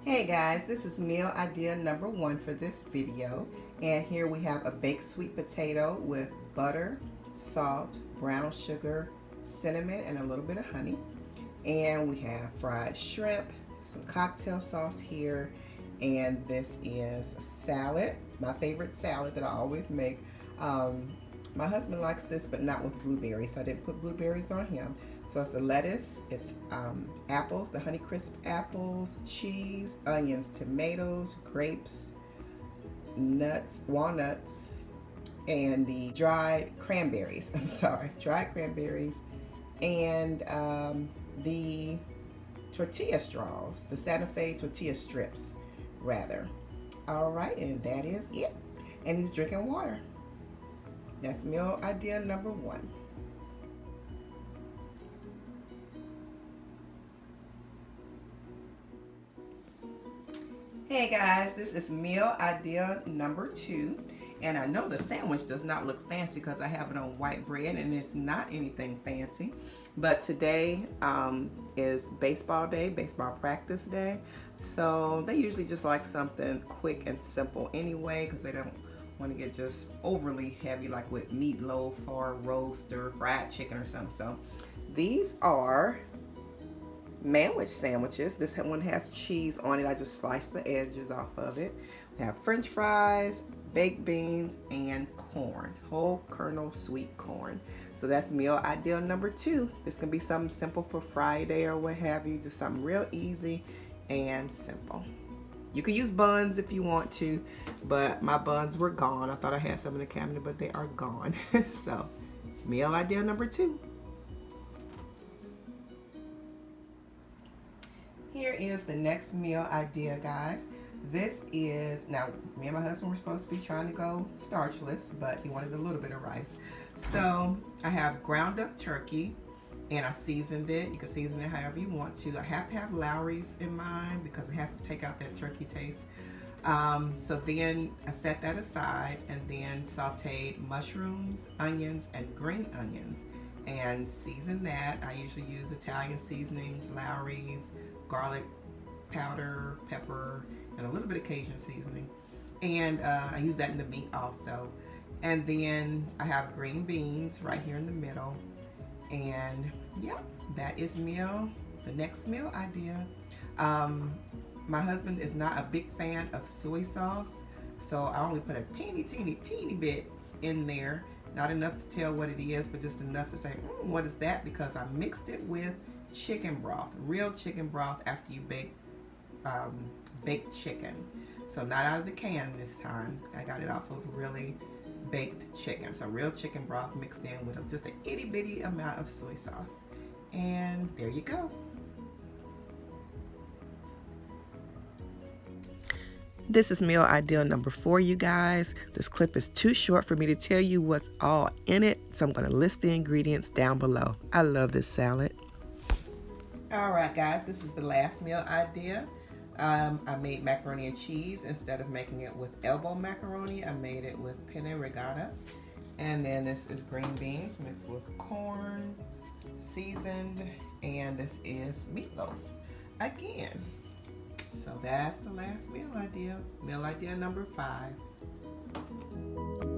Hey guys, this is meal idea number 1 for this video, and here we have a baked sweet potato with butter, salt, brown sugar, cinnamon, and a little bit of honey. And we have fried shrimp, some cocktail sauce here, and this is salad, my favorite salad that I always make. My husband likes this, but not with blueberries, so I didn't put blueberries on him. So it's the lettuce, it's apples, the Honeycrisp apples, cheese, onions, tomatoes, grapes, nuts, walnuts, and the dried cranberries. I'm sorry, dried cranberries, and the tortilla straws, the Santa Fe tortilla strips, rather. All right, and that is it. And he's drinking water. That's meal idea number 1. Hey guys, this is meal idea number 2, and I know the sandwich does not look fancy because I have it on white bread and it's not anything fancy, but today is baseball day, baseball practice day, so they usually just like something quick and simple anyway because they don't want to get just overly heavy like with meatloaf or roast or fried chicken or something. So these are manwich sandwiches. This one has cheese on it. I just sliced the edges off of it. We have french fries, baked beans, and corn, whole kernel sweet corn. So that's meal idea number 2. This can be something simple for Friday or what have you, just something real easy and simple. You can use buns if you want to, but my buns were gone. I thought I had some in the cabinet, but they are gone. So meal idea number 2. Here is the next meal idea, guys. This is, now me and my husband were supposed to be trying to go starchless, but he wanted a little bit of rice. So I have ground up turkey and I seasoned it. You can season it however you want to. I have to have Lowry's in mind because it has to take out that turkey taste. So then I set that aside and then sauteed mushrooms, onions, and green onions and seasoned that. I usually use Italian seasonings, Lowry's, garlic powder, pepper, and a little bit of Cajun seasoning. And I use that in the meat also. And then I have green beans right here in the middle. And yeah, that is the next meal idea. My husband is not a big fan of soy sauce, so I only put a teeny bit in there. Not enough to tell what it is, but just enough to say, what is that? Because I mixed it with chicken broth, real chicken broth after you bake baked chicken. So not out of the can this time. I got it off of really baked chicken. So real chicken broth mixed in with just an itty bitty amount of soy sauce. And there you go. This is meal idea number 4, you guys. This clip is too short for me to tell you what's all in it, so I'm going to list the ingredients down below. I love this salad. Alright guys, this is the last meal idea. I made macaroni and cheese. Instead of making it with elbow macaroni, I made it with penne rigata. And then this is green beans mixed with corn, seasoned, and this is meatloaf again. So that's the last meal idea number 5.